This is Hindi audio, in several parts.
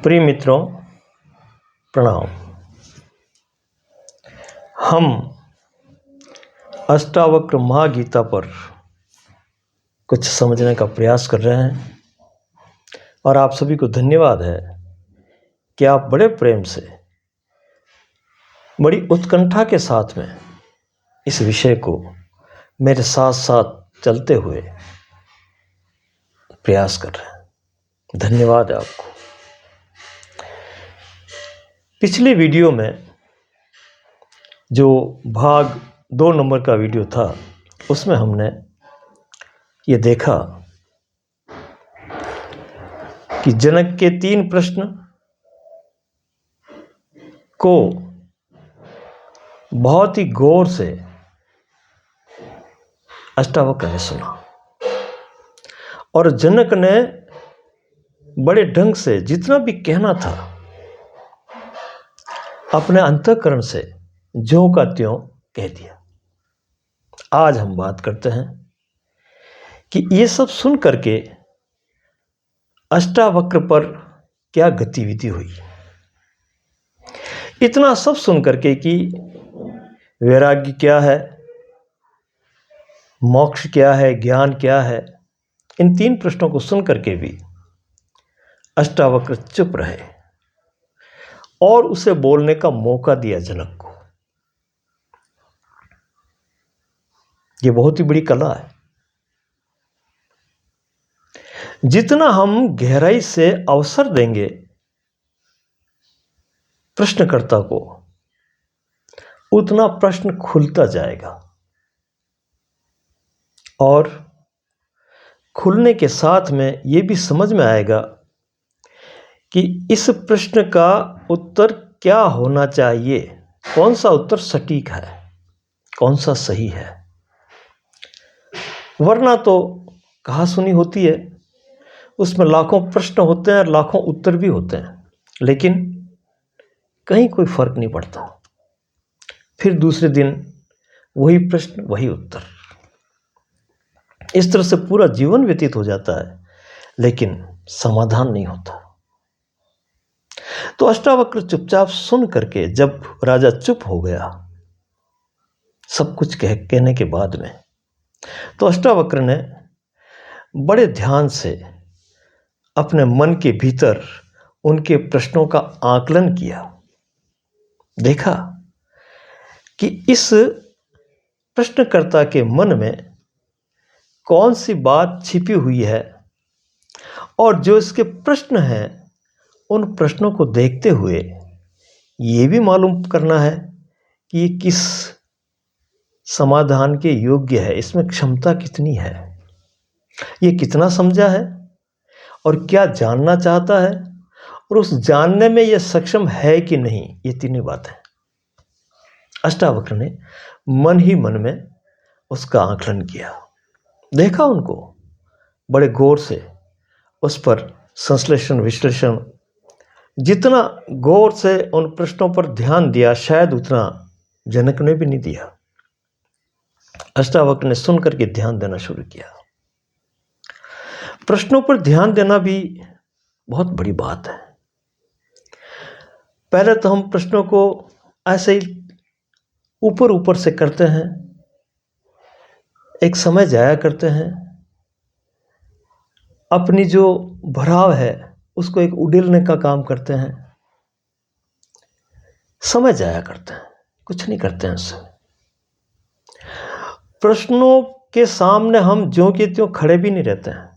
प्रिय मित्रों, प्रणाम। हम अष्टावक्र महागीता पर कुछ समझने का प्रयास कर रहे हैं और आप सभी को धन्यवाद है कि आप बड़े प्रेम से, बड़ी उत्कंठा के साथ में इस विषय को मेरे साथ साथ चलते हुए प्रयास कर रहे हैं। धन्यवाद है आपको। पिछले वीडियो में जो भाग 2 नंबर का वीडियो था, उसमें हमने ये देखा कि जनक के 3 प्रश्न को बहुत ही गौर से अष्टावक्र ने सुना और जनक ने बड़े ढंग से जितना भी कहना था अपने अंतःकरण से ज्यों का त्यों कह दिया। आज हम बात करते हैं कि ये सब सुन करके अष्टावक्र पर क्या गतिविधि हुई। इतना सब सुन करके कि वैराग्य क्या है, मोक्ष क्या है, ज्ञान क्या है, इन 3 प्रश्नों को सुन करके भी अष्टावक्र चुप रहे और उसे बोलने का मौका दिया जनक को। ये बहुत ही बड़ी कला है। जितना हम गहराई से अवसर देंगे प्रश्नकर्ता को, उतना प्रश्न खुलता जाएगा और खुलने के साथ में यह भी समझ में आएगा कि इस प्रश्न का उत्तर क्या होना चाहिए, कौन सा उत्तर सटीक है, कौन सा सही है। वरना तो कहा सुनी होती है, उसमें लाखों प्रश्न होते हैं, लाखों उत्तर भी होते हैं, लेकिन कहीं कोई फर्क नहीं पड़ता। फिर दूसरे दिन वही प्रश्न, वही उत्तर, इस तरह से पूरा जीवन व्यतीत हो जाता है, लेकिन समाधान नहीं होता। तो अष्टावक्र चुपचाप सुन करके, जब राजा चुप हो गया सब कुछ कहने के बाद में, तो अष्टावक्र ने बड़े ध्यान से अपने मन के भीतर उनके प्रश्नों का आकलन किया। देखा कि इस प्रश्नकर्ता के मन में कौन सी बात छिपी हुई है, और जो इसके प्रश्न हैं उन प्रश्नों को देखते हुए ये भी मालूम करना है कि ये किस समाधान के योग्य है, इसमें क्षमता कितनी है, ये कितना समझा है और क्या जानना चाहता है, और उस जानने में यह सक्षम है कि नहीं। ये तीनों बातें अष्टावक्र ने मन ही मन में उसका आकलन किया। देखा उनको बड़े गौर से, उस पर संश्लेषण विश्लेषण, जितना गौर से उन प्रश्नों पर ध्यान दिया शायद उतना जनक ने भी नहीं दिया। अष्टावक्र ने सुन करके ध्यान देना शुरू किया। प्रश्नों पर ध्यान देना भी बहुत बड़ी बात है। पहले तो हम प्रश्नों को ऐसे ही ऊपर ऊपर से करते हैं, एक समय जाया करते हैं, अपनी जो भराव है उसको एक उड़ेलने का काम करते हैं, समय जाया करते हैं, कुछ नहीं करते हैं उससे। प्रश्नों के सामने हम ज्यों के त्यों खड़े भी नहीं रहते हैं,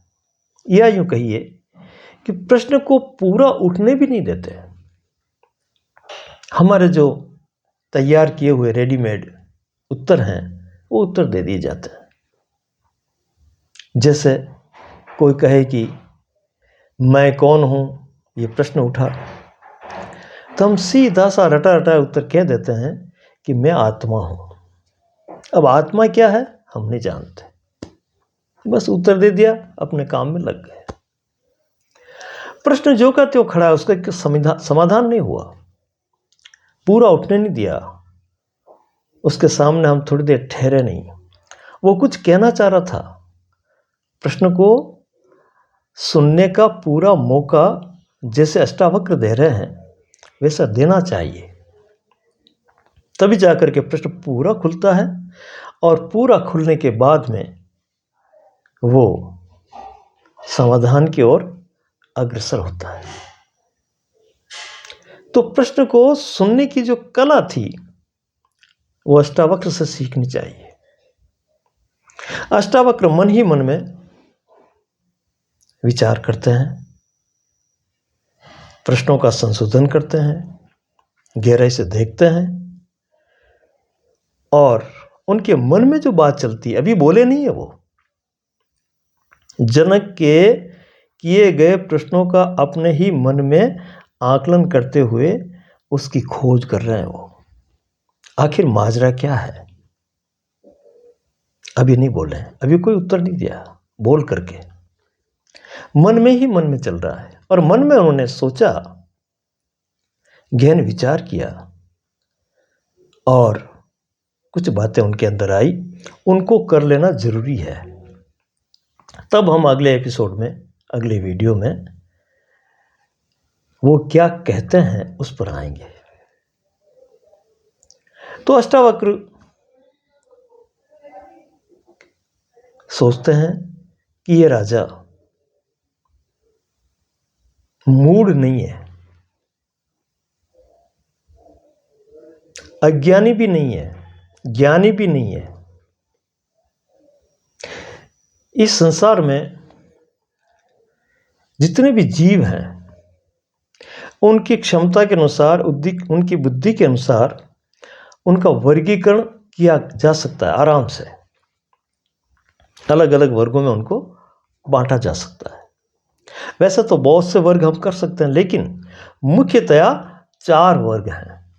या यूं कहिए कि प्रश्न को पूरा उठने भी नहीं देते। हमारे जो तैयार किए हुए रेडीमेड उत्तर हैं वो उत्तर दे दिए जाते हैं। जैसे कोई कहे कि मैं कौन हूं, ये प्रश्न उठा, तो हम सीधा सा रटा रटा उत्तर कह देते हैं कि मैं आत्मा हूं। अब आत्मा क्या है हम नहीं जानते, बस उत्तर दे दिया, अपने काम में लग गए। प्रश्न जो का त्यों खड़ा है, उसका समाधान नहीं हुआ, पूरा उठने नहीं दिया। उसके सामने हम थोड़ी देर ठहरे नहीं। वो कुछ कहना चाह रहा था, प्रश्न को सुनने का पूरा मौका जैसे अष्टावक्र दे रहे हैं वैसा देना चाहिए, तभी जाकर के प्रश्न पूरा खुलता है और पूरा खुलने के बाद में वो समाधान की ओर अग्रसर होता है। तो प्रश्न को सुनने की जो कला थी वो अष्टावक्र से सीखनी चाहिए। अष्टावक्र मन ही मन में विचार करते हैं, प्रश्नों का संशोधन करते हैं, गहराई से देखते हैं और उनके मन में जो बात चलती है, अभी बोले नहीं है वो, जनक के किए गए प्रश्नों का अपने ही मन में आकलन करते हुए उसकी खोज कर रहे हैं वो, आखिर माजरा क्या है। अभी नहीं बोले, अभी कोई उत्तर नहीं दिया, बोल करके मन में ही मन में चल रहा है। और मन में उन्होंने सोचा, गहन विचार किया और कुछ बातें उनके अंदर आई, उनको कर लेना जरूरी है। तब हम अगले एपिसोड में, अगले वीडियो में वो क्या कहते हैं उस पर आएंगे। तो अष्टावक्र सोचते हैं कि ये राजा मूढ़ नहीं है, अज्ञानी भी नहीं है, ज्ञानी भी नहीं है। इस संसार में जितने भी जीव हैं उनकी क्षमता के अनुसार, उनकी बुद्धि के अनुसार उनका वर्गीकरण किया जा सकता है आराम से, अलग अलग वर्गों में उनको बांटा जा सकता है। वैसे तो बहुत से वर्ग हम कर सकते हैं, लेकिन मुख्यतया 4 वर्ग हैं,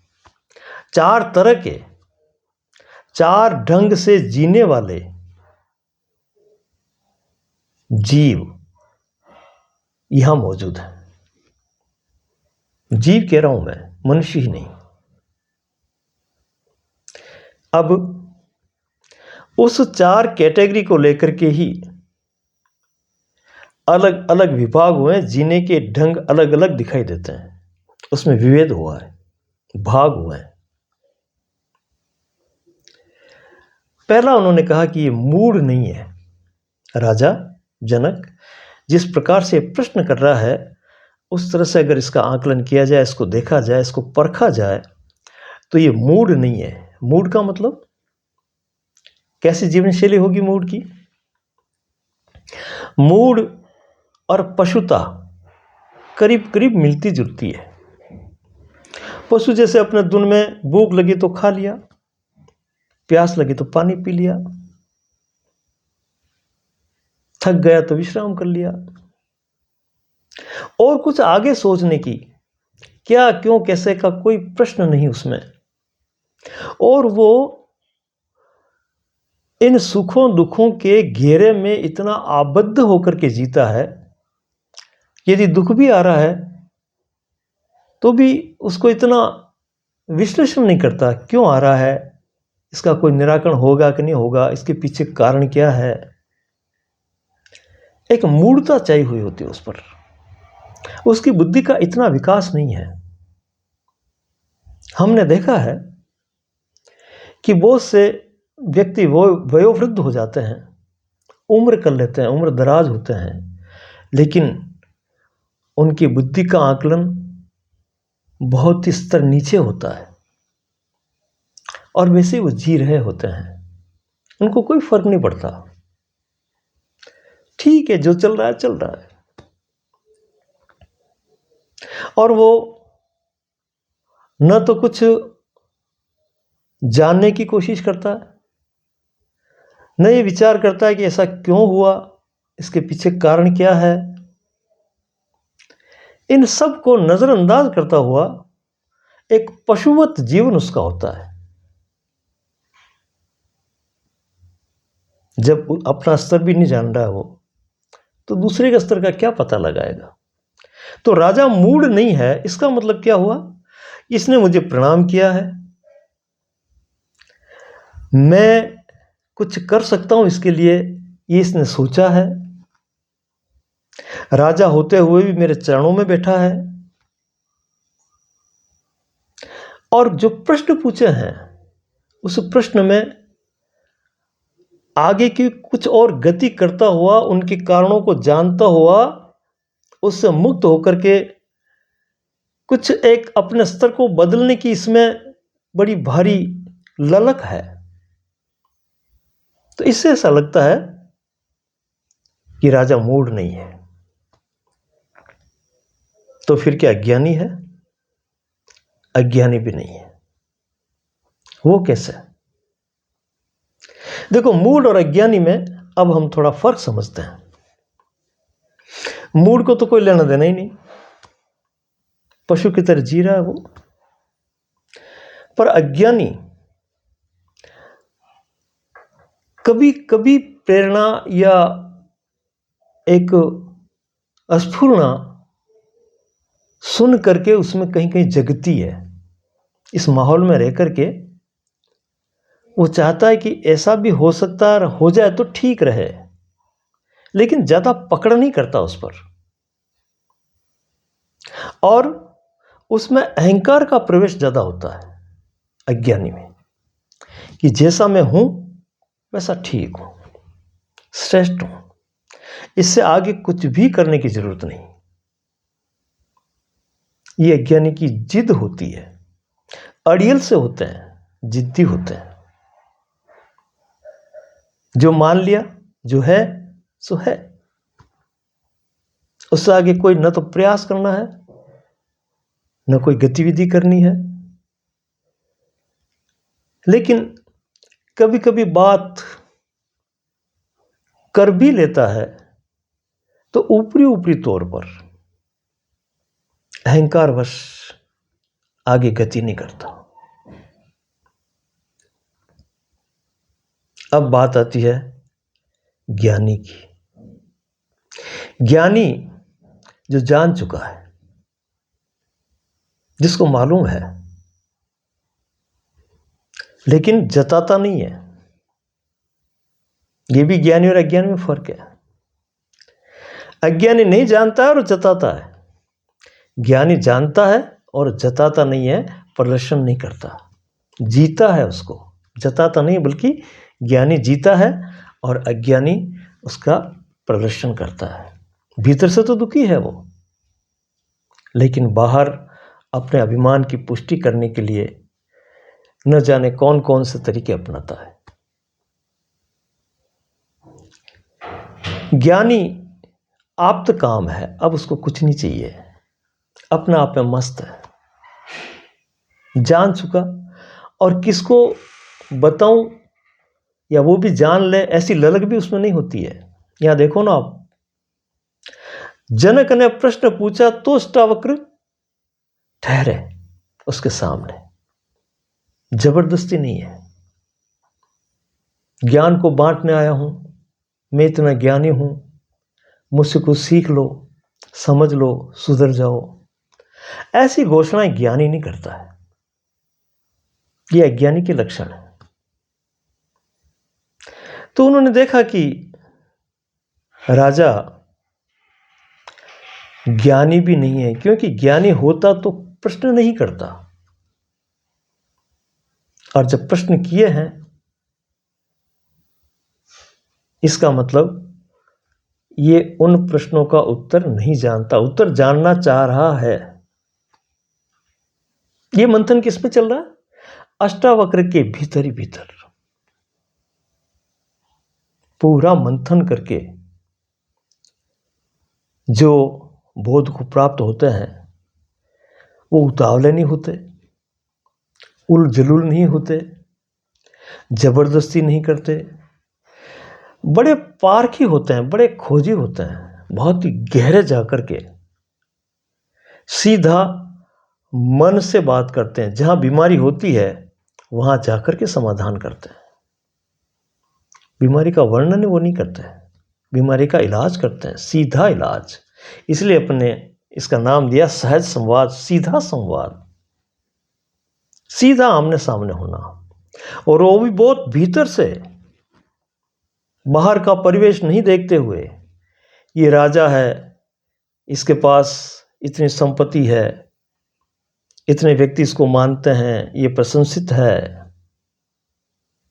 4 तरह के, 4 ढंग से जीने वाले जीव यहां मौजूद हैं। जीव कह रहा हूं मैं, मनुष्य ही नहीं। अब उस 4 कैटेगरी को लेकर के ही अलग अलग विभाग हुए, जीने के ढंग अलग अलग दिखाई देते हैं, उसमें विभेद हुआ है, भाग हुए हैं। पहला उन्होंने कहा कि ये मूढ़ नहीं है। राजा जनक जिस प्रकार से प्रश्न कर रहा है उस तरह से अगर इसका आकलन किया जाए, इसको देखा जाए, इसको परखा जाए, तो ये मूढ़ नहीं है। मूढ़ का मतलब कैसी जीवन शैली होगी मूढ़ की? मूढ़ और पशुता करीब करीब मिलती जुलती है। पशु जैसे अपने धुन में भूख लगी तो खा लिया, प्यास लगी तो पानी पी लिया, थक गया तो विश्राम कर लिया, और कुछ आगे सोचने की क्या, क्यों, कैसे का कोई प्रश्न नहीं उसमें। और वो इन सुखों दुखों के घेरे में इतना आबद्ध होकर के जीता है, यदि दुख भी आ रहा है तो भी उसको इतना विश्लेषण नहीं करता, क्यों आ रहा है, इसका कोई निराकरण होगा कि नहीं होगा, इसके पीछे कारण क्या है। एक मूढ़ता चाहिए हुई होती है उस पर, उसकी बुद्धि का इतना विकास नहीं है। हमने देखा है कि बहुत से व्यक्ति वो वयोवृद्ध हो जाते हैं, उम्र कर लेते हैं, उम्र दराज होते हैं, लेकिन उनकी बुद्धि का आकलन बहुत ही स्तर नीचे होता है और वैसे वो जी रहे होते हैं, उनको कोई फर्क नहीं पड़ता, ठीक है जो चल रहा है चल रहा है। और वो न तो कुछ जानने की कोशिश करता है, न ये विचार करता है कि ऐसा क्यों हुआ, इसके पीछे कारण क्या है। इन सब को नजरअंदाज करता हुआ एक पशुवत जीवन उसका होता है। जब अपना स्तर भी नहीं जान रहा है वो, तो दूसरे के स्तर का क्या पता लगाएगा। तो राजा मूढ़ नहीं है, इसका मतलब क्या हुआ, इसने मुझे प्रणाम किया है, मैं कुछ कर सकता हूं इसके लिए, ये इसने सोचा है, राजा होते हुए भी मेरे चरणों में बैठा है और जो प्रश्न पूछे हैं उस प्रश्न में आगे की कुछ और गति करता हुआ, उनके कारणों को जानता हुआ, उससे मुक्त होकर के कुछ एक अपने स्तर को बदलने की इसमें बड़ी भारी ललक है। तो इससे ऐसा लगता है कि राजा मूढ़ नहीं है। तो फिर क्या अज्ञानी है? अज्ञानी भी नहीं है। वो कैसे? देखो, मूढ़ और अज्ञानी में अब हम थोड़ा फर्क समझते हैं। मूढ़ को तो कोई लेना देना ही नहीं, पशु की तरह जी रहा है वो। पर अज्ञानी कभी कभी प्रेरणा या एक स्फुरणा सुन करके उसमें कहीं कहीं जगती है। इस माहौल में रह करके वो चाहता है कि ऐसा भी हो सकता है, हो जाए तो ठीक रहे, लेकिन ज्यादा पकड़ नहीं करता उस पर। और उसमें अहंकार का प्रवेश ज्यादा होता है अज्ञानी में, कि जैसा मैं हूं वैसा ठीक हूं, श्रेष्ठ हूं, इससे आगे कुछ भी करने की जरूरत नहीं। ये अज्ञानी की जिद होती है। अड़ियल से होते हैं, जिद्दी होते हैं। जो मान लिया, जो है सो है, उससे आगे कोई न तो प्रयास करना है, न कोई गतिविधि करनी है। लेकिन कभी कभी बात कर भी लेता है तो ऊपरी ऊपरी तौर पर अहंकारवश आगे गति नहीं करता। अब बात आती है ज्ञानी की। ज्ञानी जो जान चुका है, जिसको मालूम है, लेकिन जताता नहीं है। ये भी ज्ञानी और अज्ञानी में फर्क है। अज्ञानी नहीं जानता है और जताता है, ज्ञानी जानता है और जताता नहीं है, प्रदर्शन नहीं करता, जीता है उसको। जताता नहीं बल्कि ज्ञानी जीता है और अज्ञानी उसका प्रदर्शन करता है। भीतर से तो दुखी है वो, लेकिन बाहर अपने अभिमान की पुष्टि करने के लिए न जाने कौन कौन से तरीके अपनाता है। ज्ञानी आप्त काम है, अब उसको कुछ नहीं चाहिए, अपना आप में मस्त है, जान चुका। और किसको बताऊं या वो भी जान ले, ऐसी ललक भी उसमें नहीं होती है। यहां देखो ना आप, जनक ने प्रश्न पूछा तो अष्टावक्र ठहरे उसके सामने, जबरदस्ती नहीं है। ज्ञान को बांटने आया हूं, मैं इतना ज्ञानी हूं, मुझसे कुछ सीख लो, समझ लो, सुधर जाओ, ऐसी घोषणाएं ज्ञानी नहीं करता है। यह अज्ञानी के लक्षण है। तो उन्होंने देखा कि राजा ज्ञानी भी नहीं है, क्योंकि ज्ञानी होता तो प्रश्न नहीं करता, और जब प्रश्न किए हैं इसका मतलब ये उन प्रश्नों का उत्तर नहीं जानता, उत्तर जानना चाह रहा है। ये मंथन किस में चल रहा है? अष्टावक्र के भीतर ही भीतर पूरा मंथन करके जो बोध को प्राप्त होते हैं वो उतावले नहीं होते, उल जलूल नहीं होते, जबरदस्ती नहीं करते, बड़े पारखी होते हैं, बड़े खोजी होते हैं, बहुत ही गहरे जाकर के सीधा मन से बात करते हैं। जहां बीमारी होती है वहां जाकर के समाधान करते हैं। बीमारी का वर्णन वो नहीं करते हैं, बीमारी का इलाज करते हैं, सीधा इलाज। इसलिए अपने इसका नाम दिया सहज संवाद, सीधा संवाद, सीधा आमने सामने होना, और वो भी बहुत भीतर से, बाहर का परिवेश नहीं देखते हुए, ये राजा है, इसके पास इतनी संपत्ति है, इतने व्यक्ति इसको मानते हैं, ये प्रशंसित है,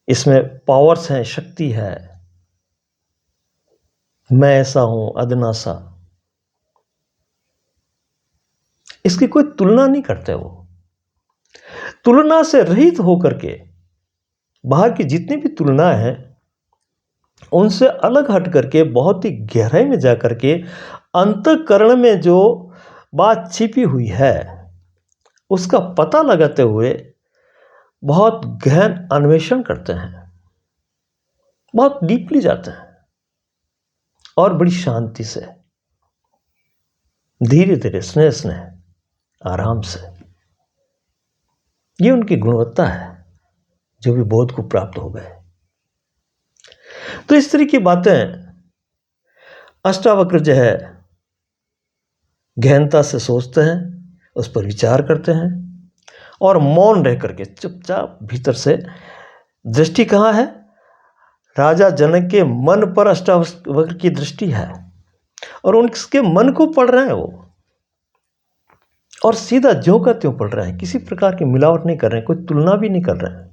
इसमें पावर्स हैं, शक्ति है, मैं ऐसा हूं अदना सा। इसकी कोई तुलना नहीं करते वो। तुलना से रहित होकर के बाहर की जितनी भी तुलना है उनसे अलग हट करके बहुत ही गहराई में जाकर के अंतःकरण में जो बात छिपी हुई है उसका पता लगाते हुए बहुत गहन अन्वेषण करते हैं, बहुत डीपली जाते हैं और बड़ी शांति से, धीरे धीरे, स्नेह स्नेह, आराम से। ये उनकी गुणवत्ता है जो भी बोध को प्राप्त हो गए। तो इस तरह की बातें अष्टावक्र जो है गहनता से सोचते हैं, उस पर विचार करते हैं और मौन रह करके चुपचाप भीतर से, दृष्टि कहाँ है? राजा जनक के मन पर अष्टावक्र की दृष्टि है और उनके मन को पढ़ रहे हैं वो, और सीधा ज्यों का त्यों पढ़ रहे हैं, किसी प्रकार की मिलावट नहीं कर रहे हैं, कोई तुलना भी नहीं कर रहे हैं।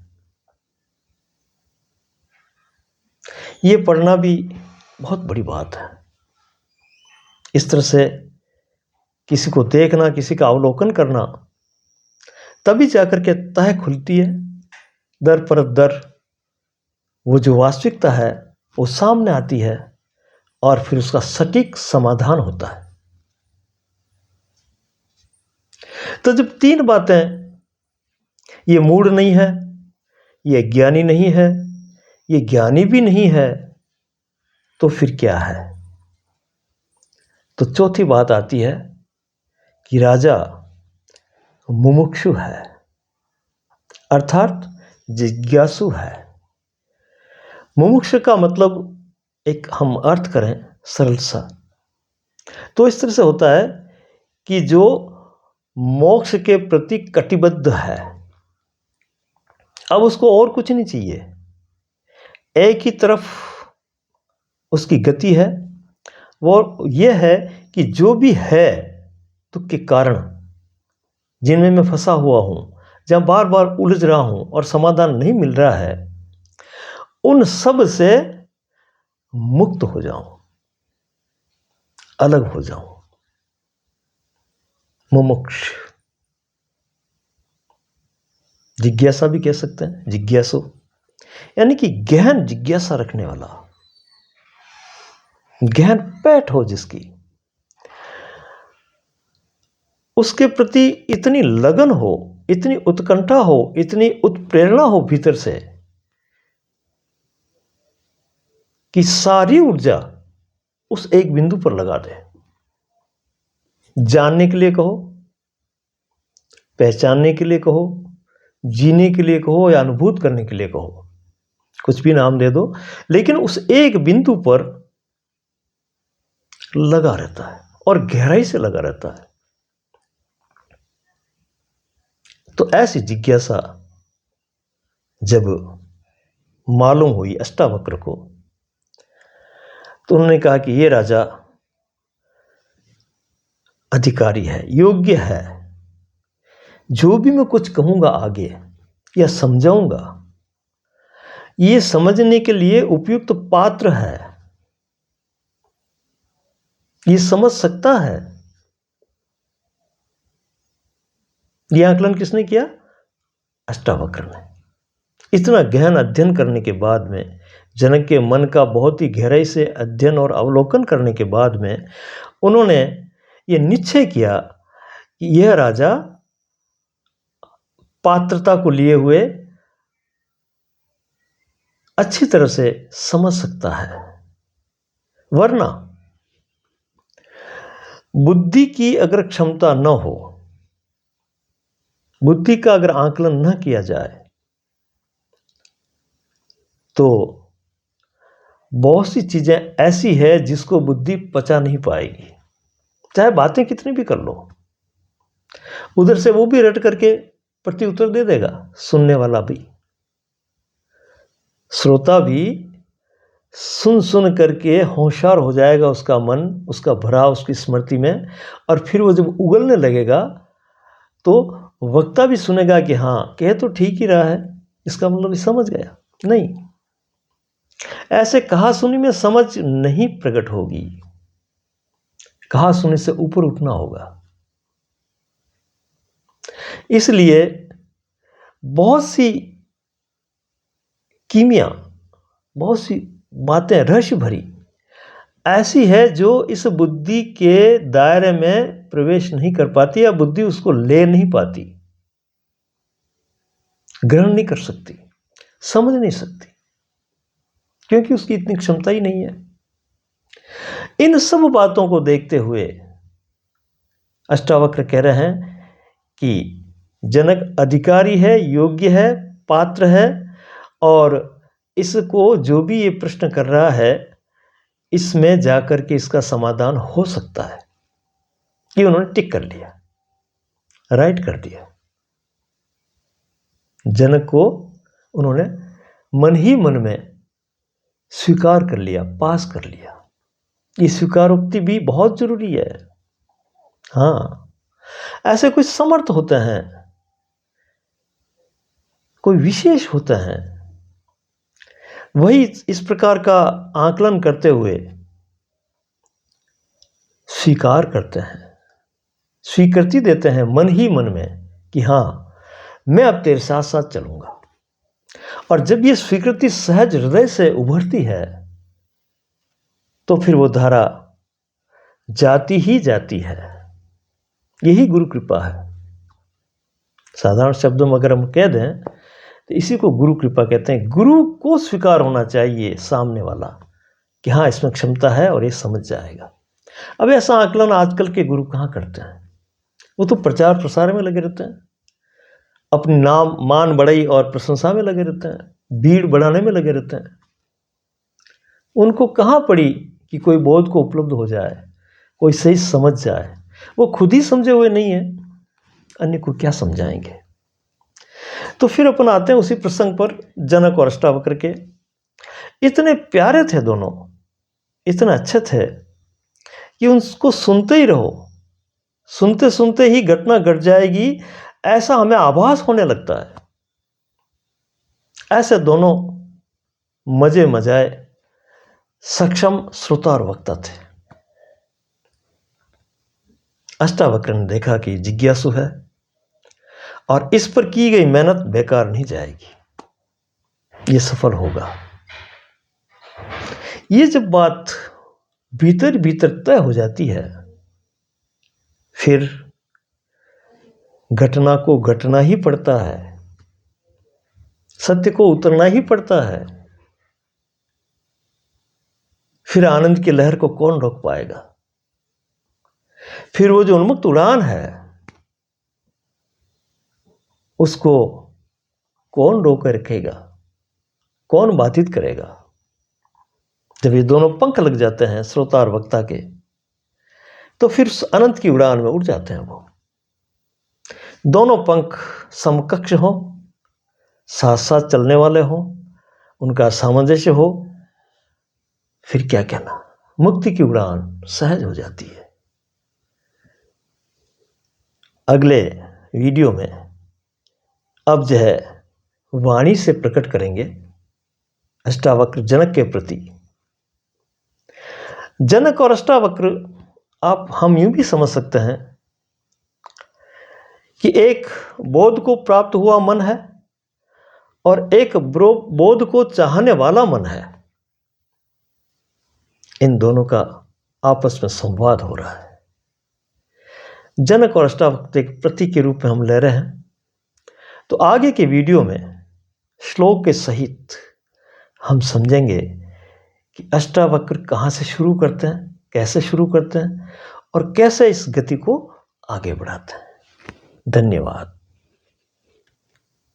ये पढ़ना भी बहुत बड़ी बात है। इस तरह से किसी को देखना, किसी का अवलोकन करना, तभी जाकर के तह खुलती है, दर पर दर वो जो वास्तविकता है वो सामने आती है और फिर उसका सटीक समाधान होता है। तो जब तीन बातें, ये मूढ़ नहीं है, ये ज्ञानी नहीं है, ये ज्ञानी भी नहीं है, तो फिर क्या है? तो चौथी बात आती है कि राजा मुमुक्षु है, अर्थात जिज्ञासु है। मुमुक्षु का मतलब एक हम अर्थ करें सरल सा, तो इस तरह से होता है कि जो मोक्ष के प्रति कटिबद्ध है, अब उसको और कुछ नहीं चाहिए, एक ही तरफ उसकी गति है, वो ये है कि जो भी है दुख के कारण जिनमें मैं फंसा हुआ हूं, जहां बार बार उलझ रहा हूं और समाधान नहीं मिल रहा है, उन सब से मुक्त हो जाऊं, अलग हो जाऊं। मुमुक्ष, जिज्ञासा भी कह सकते हैं, जिज्ञासु, यानी कि गहन जिज्ञासा रखने वाला, गहन पैठ हो जिसकी, उसके प्रति इतनी लगन हो, इतनी उत्कंठा हो, इतनी उत्प्रेरणा हो भीतर से कि सारी ऊर्जा उस एक बिंदु पर लगा दे। जानने के लिए कहो, पहचानने के लिए कहो, जीने के लिए कहो या अनुभूत करने के लिए कहो, कुछ भी नाम दे दो, लेकिन उस एक बिंदु पर लगा रहता है और गहराई से लगा रहता है। तो ऐसी जिज्ञासा जब मालूम हुई अष्टावक्र को, तो उन्होंने कहा कि ये राजा अधिकारी है, योग्य है, जो भी मैं कुछ कहूंगा आगे या समझाऊंगा, ये समझने के लिए उपयुक्त पात्र है, ये समझ सकता है। यह आकलन किसने किया? अष्टावक्र ने। इतना गहन अध्ययन करने के बाद में, जनक के मन का बहुत ही गहराई से अध्ययन और अवलोकन करने के बाद में, उन्होंने ये निश्चय किया कि यह राजा पात्रता को लिए हुए अच्छी तरह से समझ सकता है, वरना बुद्धि की अगर क्षमता न हो, बुद्धि का अगर आकलन न किया जाए, तो बहुत सी चीजें ऐसी है जिसको बुद्धि पचा नहीं पाएगी, चाहे बातें कितनी भी कर लो। उधर से वो भी रट करके प्रति उत्तर दे देगा, सुनने वाला भी, श्रोता भी सुन सुन करके होशियार हो जाएगा उसका मन, उसका भरा उसकी स्मृति में, और फिर वो जब उगलने लगेगा तो वक्ता भी सुनेगा कि हाँ, कह तो ठीक ही रहा है, इसका मतलब समझ गया। नहीं, ऐसे कहा सुनी में समझ नहीं प्रकट होगी, कहा सुनी से ऊपर उठना होगा। इसलिए बहुत सी कीमिया, बहुत सी बातें रहस्य भरी ऐसी है जो इस बुद्धि के दायरे में प्रवेश नहीं कर पाती, या बुद्धि उसको ले नहीं पाती, ग्रहण नहीं कर सकती, समझ नहीं सकती, क्योंकि उसकी इतनी क्षमता ही नहीं है। इन सब बातों को देखते हुए अष्टावक्र कह रहे हैं कि जनक अधिकारी है, योग्य है, पात्र है, और इसको जो भी ये प्रश्न कर रहा है इसमें जाकर के इसका समाधान हो सकता है। कि उन्होंने टिक कर लिया, राइट कर दिया। जनक को उन्होंने मन ही मन में स्वीकार कर लिया, पास कर लिया। ये स्वीकारोक्ति भी बहुत जरूरी है। हाँ, ऐसे कुछ समर्थ होते हैं, कोई विशेष होते हैं, वही इस प्रकार का आकलन करते हुए स्वीकार करते हैं, स्वीकृति देते हैं मन ही मन में कि हाँ, मैं अब तेरे साथ साथ चलूंगा। और जब ये स्वीकृति सहज हृदय से उभरती है तो फिर वो धारा जाती ही जाती है। यही गुरु कृपा है। साधारण शब्दों में अगर हम कह दें तो इसी को गुरु कृपा कहते हैं। गुरु को स्वीकार होना चाहिए सामने वाला कि हाँ, इसमें क्षमता है और ये समझ जाएगा। अब ऐसा आकलन आजकल के गुरु कहाँ करते हैं? वो तो प्रचार प्रसार में लगे रहते हैं, अपनी नाम मान बढ़ाई और प्रशंसा में लगे रहते हैं, भीड़ बढ़ाने में लगे रहते हैं। उनको कहाँ पड़ी कि कोई बोध को उपलब्ध हो जाए, कोई सही समझ जाए। वो खुद ही समझे हुए नहीं है, अन्य को क्या समझाएंगे। तो फिर अपन आते हैं उसी प्रसंग पर, जनक और अष्टावक्र के। इतने प्यारे थे दोनों, इतने अच्छे थे कि उनको सुनते ही रहो, सुनते सुनते ही घटना घट जाएगी, ऐसा हमें आभास होने लगता है। ऐसे दोनों मजे मजाए सक्षम श्रोता और वक्ता थे। अष्टावक्र ने देखा कि जिज्ञासु है और इस पर की गई मेहनत बेकार नहीं जाएगी, ये सफल होगा। ये जब बात भीतर भीतर तय हो जाती है, फिर घटना को घटना ही पड़ता है, सत्य को उतरना ही पड़ता है। फिर आनंद की लहर को कौन रोक पाएगा? फिर वो जो उन्मुक्त उड़ान है उसको कौन रोक रखेगा, कौन बाधित करेगा? जब ये दोनों पंख लग जाते हैं श्रोता और वक्ता के, तो फिर अनंत की उड़ान में उड़ जाते हैं। वो दोनों पंख समकक्ष हो, साथ साथ चलने वाले हो, उनका सामंजस्य हो, फिर क्या कहना, मुक्ति की उड़ान सहज हो जाती है। अगले वीडियो में अब जो है वाणी से प्रकट करेंगे अष्टावक्र जनक के प्रति। जनक और अष्टावक्र आप हम यूं भी समझ सकते हैं कि एक बोध को प्राप्त हुआ मन है और एक बोध को चाहने वाला मन है। इन दोनों का आपस में संवाद हो रहा है। जनक और अष्टावक्र एक प्रतीक के रूप में हम ले रहे हैं। तो आगे के वीडियो में श्लोक के सहित हम समझेंगे कि अष्टावक्र कहाँ से शुरू करते हैं, कैसे शुरू करते हैं और कैसे इस गति को आगे बढ़ाते हैं। धन्यवाद।